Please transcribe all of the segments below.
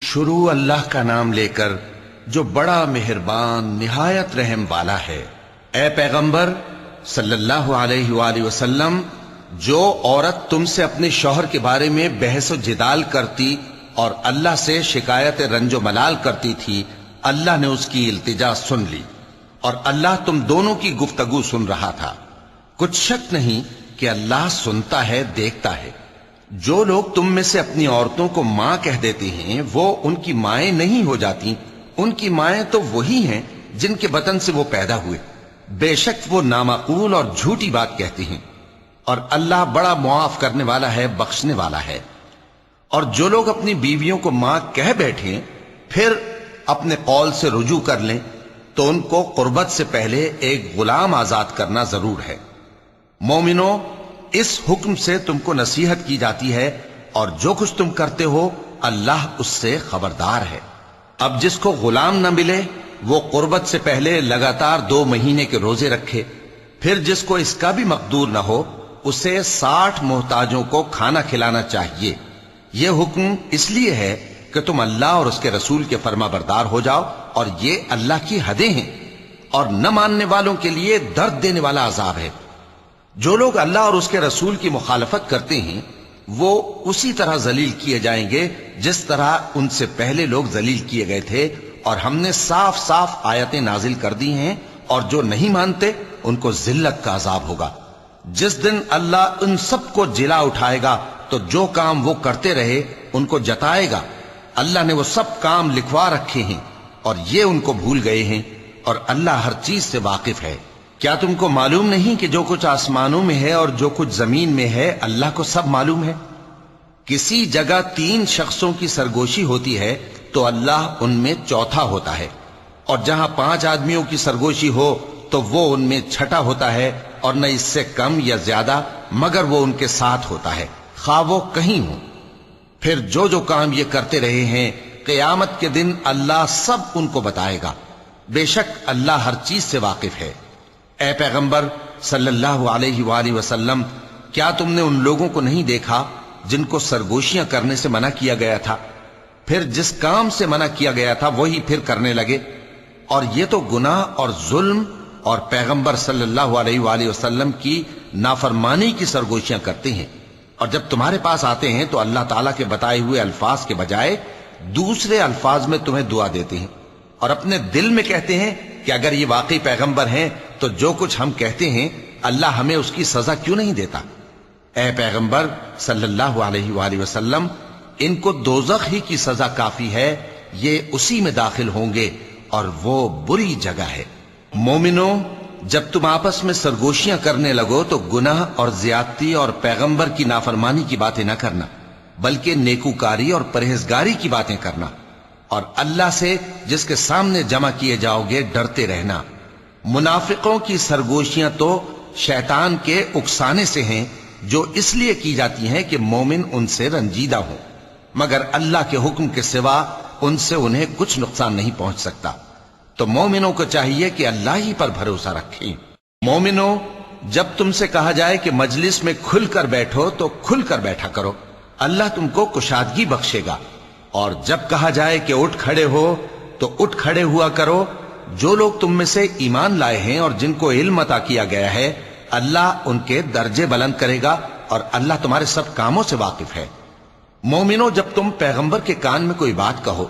شروع اللہ کا نام لے کر جو بڑا مہربان نہایت رحم والا ہے۔ اے پیغمبر صلی اللہ علیہ وآلہ وسلم، جو عورت تم سے اپنے شوہر کے بارے میں بحث و جدال کرتی اور اللہ سے شکایت رنج و ملال کرتی تھی، اللہ نے اس کی التجا سن لی اور اللہ تم دونوں کی گفتگو سن رہا تھا۔ کچھ شک نہیں کہ اللہ سنتا ہے، دیکھتا ہے۔ جو لوگ تم میں سے اپنی عورتوں کو ماں کہہ دیتے ہیں وہ ان کی مائیں نہیں ہو جاتی، ان کی مائیں تو وہی ہیں جن کے بطن سے وہ پیدا ہوئے۔ بے شک وہ نامعقول اور جھوٹی بات کہتی ہیں، اور اللہ بڑا معاف کرنے والا ہے، بخشنے والا ہے۔ اور جو لوگ اپنی بیویوں کو ماں کہہ بیٹھیں پھر اپنے قول سے رجوع کر لیں تو ان کو قربت سے پہلے ایک غلام آزاد کرنا ضرور ہے۔ مومنو، اس حکم سے تم کو نصیحت کی جاتی ہے اور جو کچھ تم کرتے ہو اللہ اس سے خبردار ہے۔ اب جس کو غلام نہ ملے وہ قربت سے پہلے لگاتار 2 مہینے کے روزے رکھے، پھر جس کو اس کا بھی مقدور نہ ہو اسے 60 محتاجوں کو کھانا کھلانا چاہیے۔ یہ حکم اس لیے ہے کہ تم اللہ اور اس کے رسول کے فرما بردار ہو جاؤ، اور یہ اللہ کی حدیں ہیں، اور نہ ماننے والوں کے لیے درد دینے والا عذاب ہے۔ جو لوگ اللہ اور اس کے رسول کی مخالفت کرتے ہیں وہ اسی طرح ذلیل کیے جائیں گے جس طرح ان سے پہلے لوگ ذلیل کیے گئے تھے، اور ہم نے صاف صاف آیتیں نازل کر دی ہیں، اور جو نہیں مانتے ان کو ذلت کا عذاب ہوگا۔ جس دن اللہ ان سب کو جلا اٹھائے گا تو جو کام وہ کرتے رہے ان کو جتائے گا۔ اللہ نے وہ سب کام لکھوا رکھے ہیں اور یہ ان کو بھول گئے ہیں، اور اللہ ہر چیز سے واقف ہے۔ کیا تم کو معلوم نہیں کہ جو کچھ آسمانوں میں ہے اور جو کچھ زمین میں ہے اللہ کو سب معلوم ہے؟ کسی جگہ 3 شخصوں کی سرگوشی ہوتی ہے تو اللہ ان میں چوتھا ہوتا ہے، اور جہاں 5 آدمیوں کی سرگوشی ہو تو وہ ان میں چھٹا ہوتا ہے، اور نہ اس سے کم یا زیادہ مگر وہ ان کے ساتھ ہوتا ہے، خواہ وہ کہیں ہوں۔ پھر جو جو کام یہ کرتے رہے ہیں قیامت کے دن اللہ سب ان کو بتائے گا۔ بے شک اللہ ہر چیز سے واقف ہے۔ اے پیغمبر صلی اللہ علیہ وآلہ وسلم، کیا تم نے ان لوگوں کو نہیں دیکھا جن کو سرگوشیاں کرنے سے منع کیا گیا تھا، پھر جس کام سے منع کیا گیا تھا وہی پھر کرنے لگے؟ اور یہ تو گناہ اور ظلم اور پیغمبر صلی اللہ علیہ وآلہ وسلم کی نافرمانی کی سرگوشیاں کرتے ہیں، اور جب تمہارے پاس آتے ہیں تو اللہ تعالیٰ کے بتائے ہوئے الفاظ کے بجائے دوسرے الفاظ میں تمہیں دعا دیتے ہیں، اور اپنے دل میں کہتے ہیں کہ اگر یہ واقعی پیغمبر ہیں تو جو کچھ ہم کہتے ہیں اللہ ہمیں اس کی سزا کیوں نہیں دیتا؟ اے پیغمبر صلی اللہ علیہ وآلہ وسلم، ان کو دوزخ ہی کی سزا کافی ہے، یہ اسی میں داخل ہوں گے اور وہ بری جگہ ہے۔ مومنو، جب تم آپس میں سرگوشیاں کرنے لگو تو گناہ اور زیادتی اور پیغمبر کی نافرمانی کی باتیں نہ کرنا، بلکہ نیکوکاری اور پرہیزگاری کی باتیں کرنا، اور اللہ سے جس کے سامنے جمع کیے جاؤ گے ڈرتے رہنا۔ منافقوں کی سرگوشیاں تو شیطان کے اکسانے سے ہیں جو اس لیے کی جاتی ہیں کہ مومن ان سے رنجیدہ ہوں، مگر اللہ کے حکم کے سوا ان سے انہیں کچھ نقصان نہیں پہنچ سکتا۔ تو مومنوں کو چاہیے کہ اللہ ہی پر بھروسہ رکھیں۔ مومنوں، جب تم سے کہا جائے کہ مجلس میں کھل کر بیٹھو تو کھل کر بیٹھا کرو، اللہ تم کو کشادگی بخشے گا، اور جب کہا جائے کہ اٹھ کھڑے ہو تو اٹھ کھڑے ہوا کرو۔ جو لوگ تم میں سے ایمان لائے ہیں اور جن کو علم عطا کیا گیا ہے اللہ ان کے درجے بلند کرے گا، اور اللہ تمہارے سب کاموں سے واقف ہے۔ مومنو، جب تم پیغمبر کے کان میں کوئی بات کہو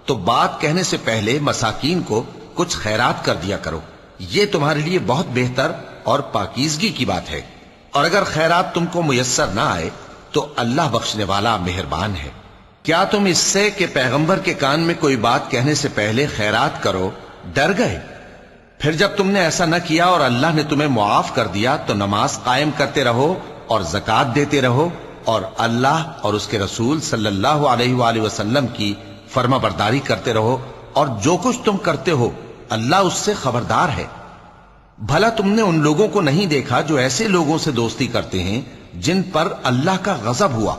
تو بات کہنے سے پہلے مساکین کو کچھ خیرات کر دیا کرو، یہ تمہارے لیے بہت بہتر اور پاکیزگی کی بات ہے، اور اگر خیرات تم کو میسر نہ آئے تو اللہ بخشنے والا مہربان ہے۔ کیا تم اس سے کہ پیغمبر کے کان میں کوئی بات کہنے سے پہلے خیرات کرو ڈر گئے؟ پھر جب تم نے ایسا نہ کیا اور اللہ نے تمہیں معاف کر دیا تو نماز قائم کرتے رہو اور زکوٰۃ دیتے رہو، اور اللہ اور اس کے رسول صلی اللہ علیہ وآلہ وسلم کی فرما برداری کرتے رہو، اور جو کچھ تم کرتے ہو اللہ اس سے خبردار ہے۔ بھلا تم نے ان لوگوں کو نہیں دیکھا جو ایسے لوگوں سے دوستی کرتے ہیں جن پر اللہ کا غضب ہوا؟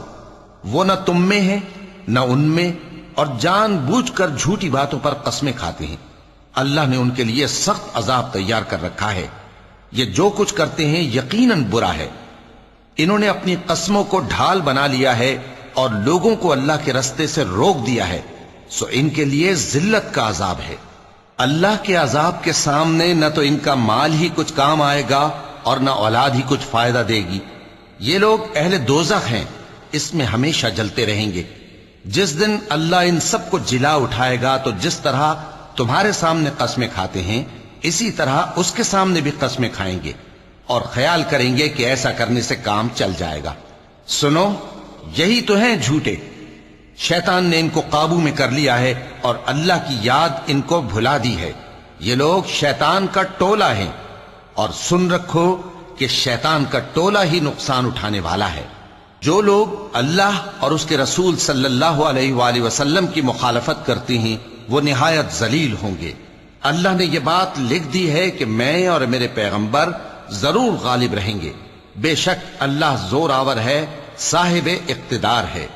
وہ نہ تم میں ہیں نہ ان میں، اور جان بوجھ کر جھوٹی باتوں پر قسمیں کھاتے ہیں۔ اللہ نے ان کے لیے سخت عذاب تیار کر رکھا ہے۔ یہ جو کچھ کرتے ہیں یقیناً برا ہے۔ انہوں نے اپنی قسموں کو ڈھال بنا لیا ہے اور لوگوں کو اللہ کے رستے سے روک دیا ہے، سو ان کے لیے ذلت کا عذاب ہے۔ اللہ کے عذاب کے سامنے نہ تو ان کا مال ہی کچھ کام آئے گا اور نہ اولاد ہی کچھ فائدہ دے گی۔ یہ لوگ اہل دوزخ ہیں، اس میں ہمیشہ جلتے رہیں گے۔ جس دن اللہ ان سب کو جلا اٹھائے گا تو جس طرح تمہارے سامنے قسمیں کھاتے ہیں اسی طرح اس کے سامنے بھی قسمیں کھائیں گے اور خیال کریں گے کہ ایسا کرنے سے کام چل جائے گا۔ سنو، یہی تو ہیں جھوٹے۔ شیطان نے ان کو قابو میں کر لیا ہے اور اللہ کی یاد ان کو بھلا دی ہے۔ یہ لوگ شیطان کا ٹولہ ہیں، اور سن رکھو کہ شیطان کا ٹولہ ہی نقصان اٹھانے والا ہے۔ جو لوگ اللہ اور اس کے رسول صلی اللہ علیہ وآلہ وسلم کی مخالفت کرتے ہیں وہ نہایت ذلیل ہوں گے۔ اللہ نے یہ بات لکھ دی ہے کہ میں اور میرے پیغمبر ضرور غالب رہیں گے۔ بے شک اللہ زور آور ہے، صاحب اقتدار ہے۔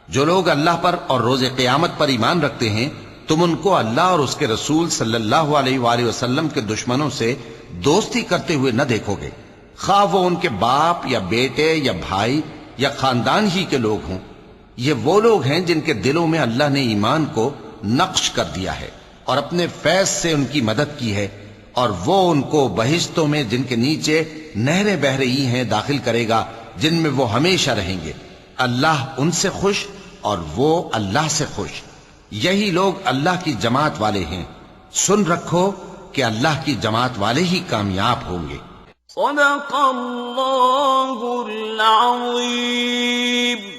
جو لوگ اللہ پر اور روز قیامت پر ایمان رکھتے ہیں تم ان کو اللہ اور اس کے رسول صلی اللہ علیہ وآلہ وسلم کے دشمنوں سے دوستی کرتے ہوئے نہ دیکھو گے، خواہ وہ ان کے باپ یا بیٹے یا بھائی یا خاندان ہی کے لوگ ہوں۔ یہ وہ لوگ ہیں جن کے دلوں میں اللہ نے ایمان کو نقش کر دیا ہے اور اپنے فیض سے ان کی مدد کی ہے، اور وہ ان کو بہشتوں میں جن کے نیچے نہریں بہ رہی ہیں داخل کرے گا، جن میں وہ ہمیشہ رہیں گے۔ اللہ ان سے خوش اور وہ اللہ سے خوش۔ یہی لوگ اللہ کی جماعت والے ہیں۔ سن رکھو کہ اللہ کی جماعت والے ہی کامیاب ہوں گے۔ صدق اللہ العظیم۔